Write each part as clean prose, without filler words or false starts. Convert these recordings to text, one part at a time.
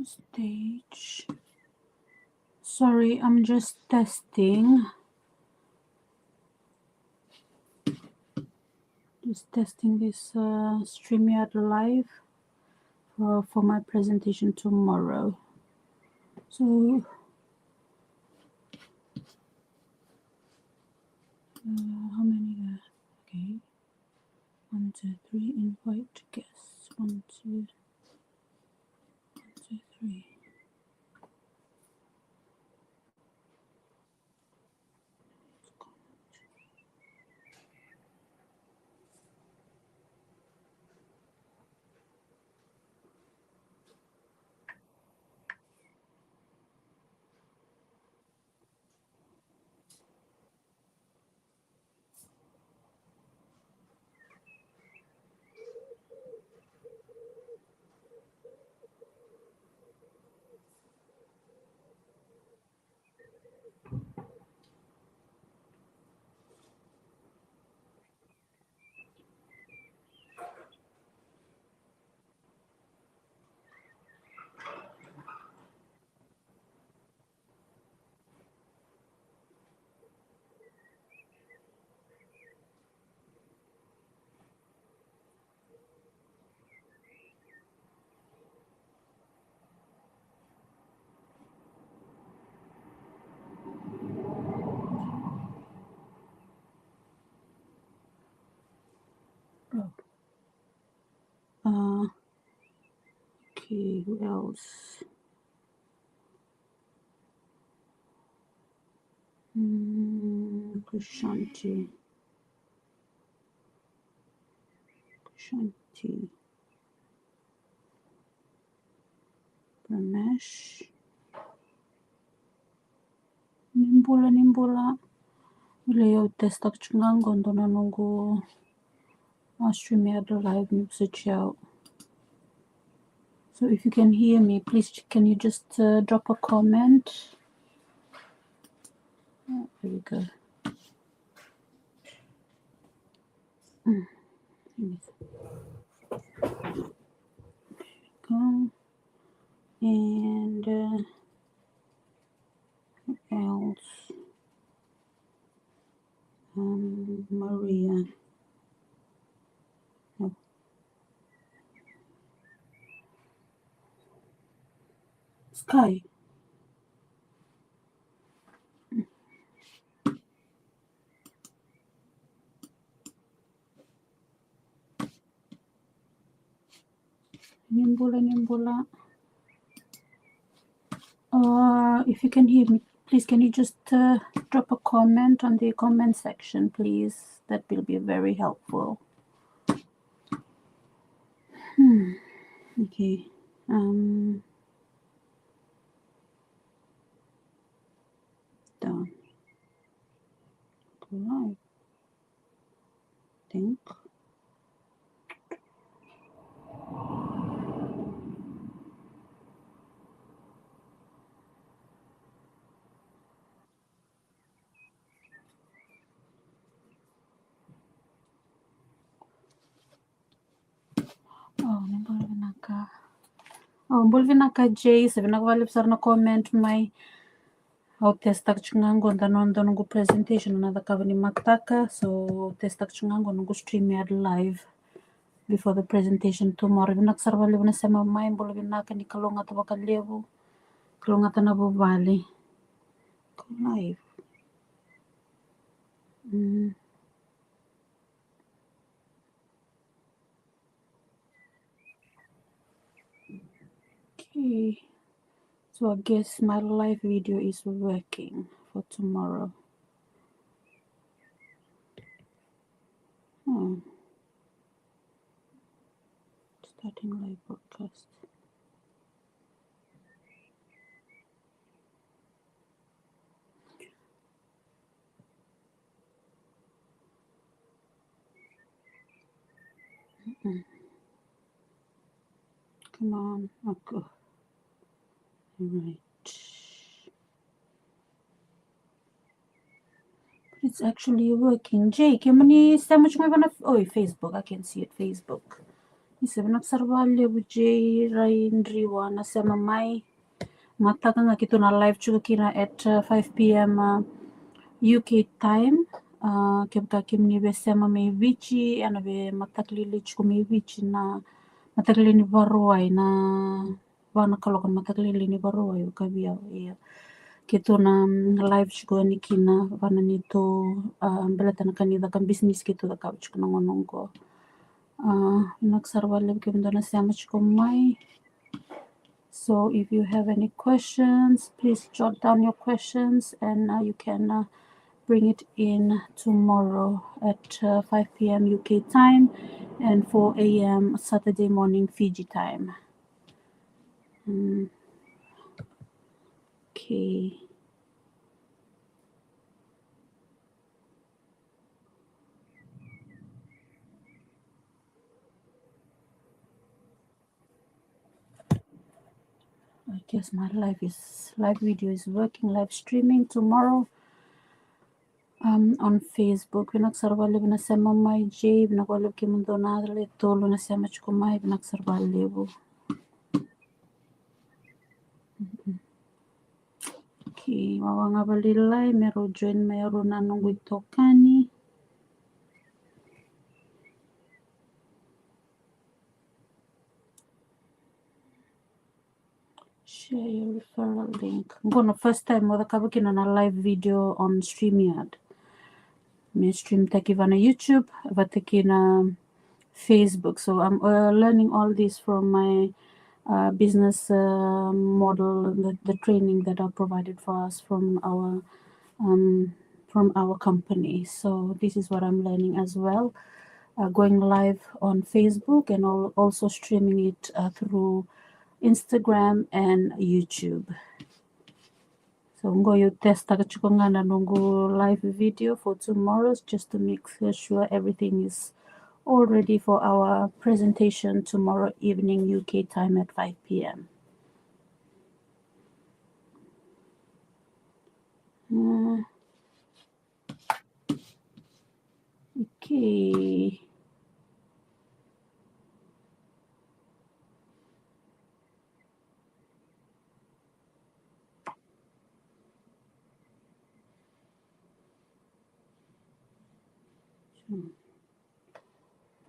Stage. Sorry, I'm just testing. Just testing this StreamYard Live for my presentation tomorrow. So how many there? Okay. 1, 2, 3. Invite guests. 1, 2, 3. Okay, who else? Kushanti. Pramesh. Nimbula. Ile eu testa kuchungango ndo nanungu StreamYard Live nikusichao. So if you can hear me, please can you just drop a comment? Oh, there we go. Go. And who else? Maria. No. Sky. Nimbula. If you can hear me, please can you just drop a comment on the comment section, please? That will be very helpful. Okay. Done. Go live. Think. Oh, Mbulvinaka J, Sevinaka na comment my how testa kuchungango ndanondo nungu presentation another kavani maktaka, so testa kuchungango nungu StreamYard Live before the presentation tomorrow. Vinak sarvali vinasema mai Mbulvinaka ni kalonga tabaka levu, kalonga tanabo valley. Go live. Okay. So I guess my live video is working for tomorrow. Starting live broadcast. Come on, okay. All right. It's actually working. Jake, how many sandwich my Facebook? I can see it. Facebook. Isevana sarvale bujay raindriwa nasema mai mataka nga kituna live chukakina at 5 p.m. UK time. Kebka kimni besema me vichi anabe mataklili chukumi vichi na mataklini baruai na wana kalokan mataklili ni baruai ukabia iya kituna live chukani kina wana nito belatana kanida kan business gitu da kauch kuna ngonongo nagsarwale kibindana sama chukumai. So if you have any questions, please jot down your questions and you can bring it in tomorrow at 5 p.m. UK time and 4 a.m. Saturday morning Fiji time. Okay. I guess my live video is working, live streaming tomorrow on Facebook. Vinaksarvale vinasema mai J vinakwale kimundonadle tolo nasema chukumai vinaksarvalevu. Okay, mawanga balilai mero join mero nanungu itokani. Share your referral link. Ngono first time wadakabukina na live video on StreamYard. Me stream takivana YouTube, vatakina Facebook. So I'm learning all this from my business model, the training that are provided for us from our company. So this is what I'm learning as well. Going live on Facebook and also streaming it through Instagram and YouTube. So ngoyo testa kachukongana nungu live video for tomorrow just to make sure everything is all ready for our presentation tomorrow evening UK time at 5 p.m. Okay.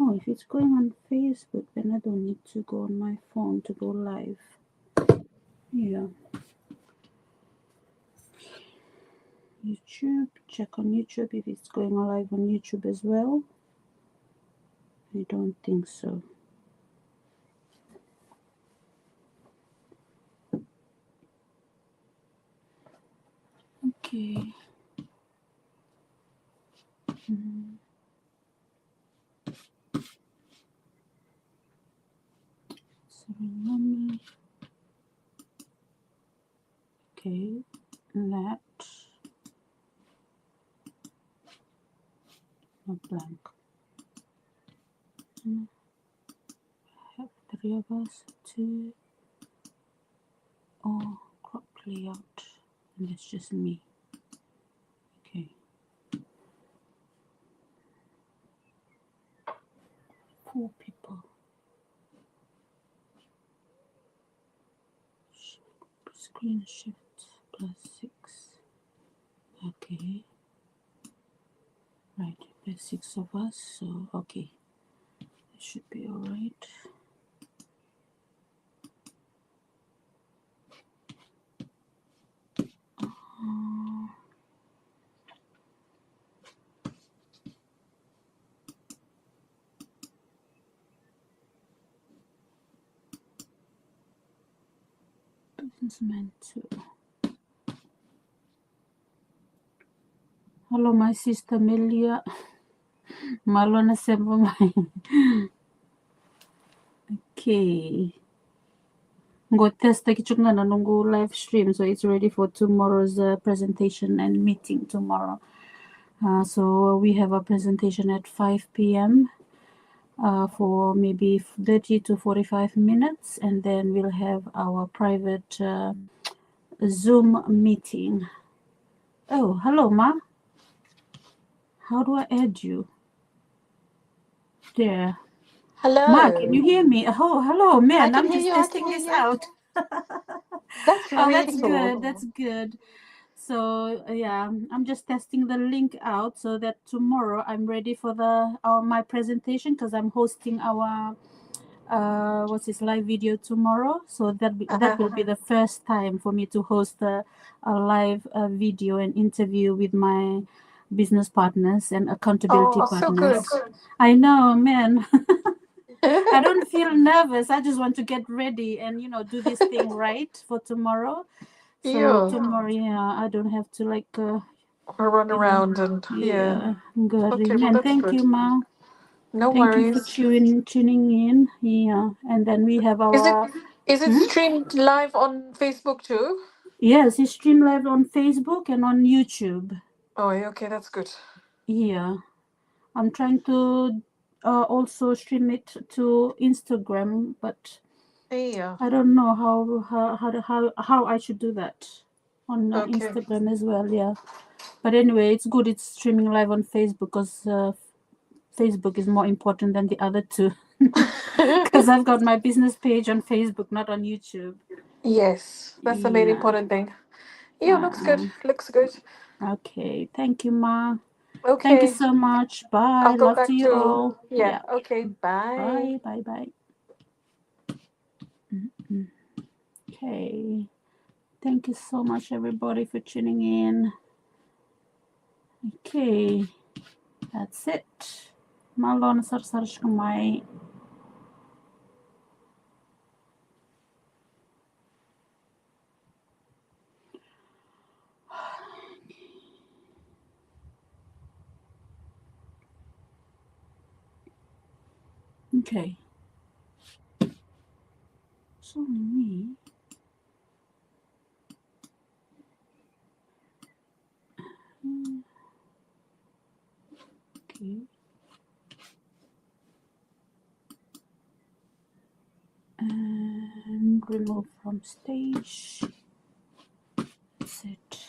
Oh, if it's going on Facebook, then I don't need to go on my phone to go live. Yeah. YouTube, check on YouTube if it's going live on YouTube as well. I don't think so. Okay. Suriname. Okay, that not blank. I have 3 of us, 2 crop layout, and it's just me. Okay. 4 people. Screen shift +6. Okay. Right, there's 6 of us, so okay. It should be all right. Businessman 2. Hello, my sister Melia. Malona Semba. Okay. Go test the kichungana nungu live stream, so it's ready for tomorrow's presentation and meeting tomorrow. So we have a presentation at 5 p.m. For maybe 30 to 45 minutes, and then we'll have our private Zoom meeting. Oh, hello, Ma. How do I add you? There. Ma, can you Hello. hear me? Oh, hello, man. I I'm can hear just you. I testing can this hear you. out. That's Oh, really that's good. That's cool. good. So yeah, I'm just testing the link out so that tomorrow I'm ready for the my presentation because I'm hosting our what's this live video tomorrow. So that Uh-huh. will be the first time for me to host a live video and interview with my business partners and accountability Oh, so partners. good. I know, man. I don't feel nervous. I just want to get ready and do this thing right for tomorrow. So Yeah. tomorrow, yeah, I don't have to Run you know, around and yeah. yeah, good. Okay, well Man, that's thank good. you, Ma. No Thank you for worries. tuning in. Yeah, and then we have Is it our. is it Hmm? streamed live on Facebook too? Yes, it's stream live on Facebook and on YouTube. Oh, yeah, okay, that's good. Yeah, I'm trying to also stream it to Instagram, but Yeah. I don't know how I should do that on Okay. Instagram as well. Yeah, but anyway, it's good. It's streaming live on Facebook because Facebook is more important than the other two. Because I've got my business page on Facebook, not on YouTube. Yes, that's the main Yeah. important thing. Yeah, looks good. Looks good. Okay. Thank you, Ma. Thank you Okay. so much. I'll Bye. go Love to back you to all. yeah. Yeah. Okay, bye. Bye. Bye. Bye. Okay. Thank you so much, everybody, for tuning in. Okay. That's it. Malon sarsarshkamai. Okay. It's only me. Okay. And remove from stage. That's it.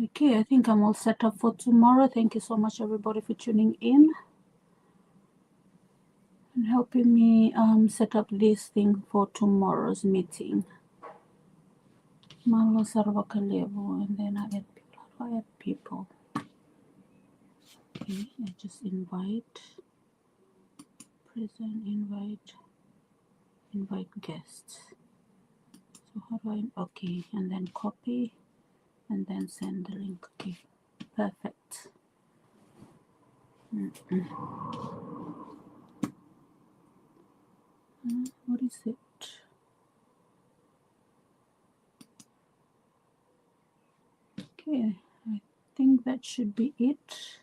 Okay, I think I'm all set up for tomorrow. Thank you so much, everybody, for tuning in and helping me set up this thing for tomorrow's meeting. Malo Sarvakalevo, and then I add people. How do I add people? Okay, I just invite, present, invite guests. So how do I? Okay, and then copy, and then send the link. Okay, perfect. What is it? Okay, I think that should be it.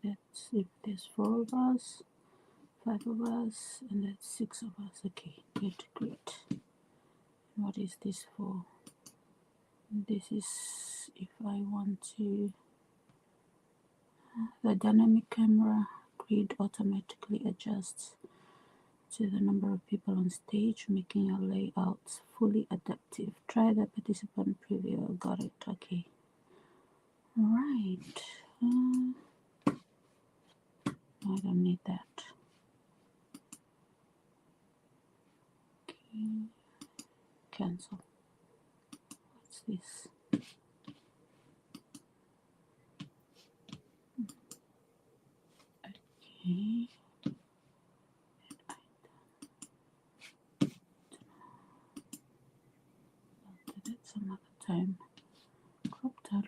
That's if there's 4 of us, 5 of us, and that's 6 of us. Okay, good, great. What is this for? This is if I want to. The dynamic camera grid automatically adjusts to the number of people on stage, making your layouts fully adaptive. Try the participant preview. Got it. Okay. All right. I don't need that. Okay. Cancel. What's this? Okay. Did it some other time. Cropped out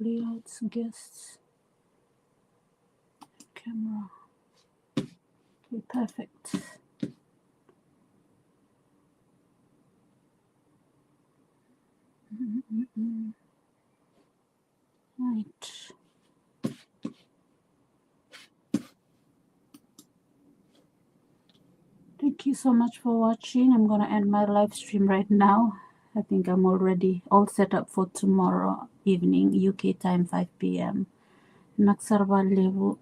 layouts, guests, camera. Okay, perfect. Right. Thank you so much for watching. I'm gonna end my live stream right now. I think I'm already all set up for tomorrow evening, UK time, 5 p.m. Naksarva levu.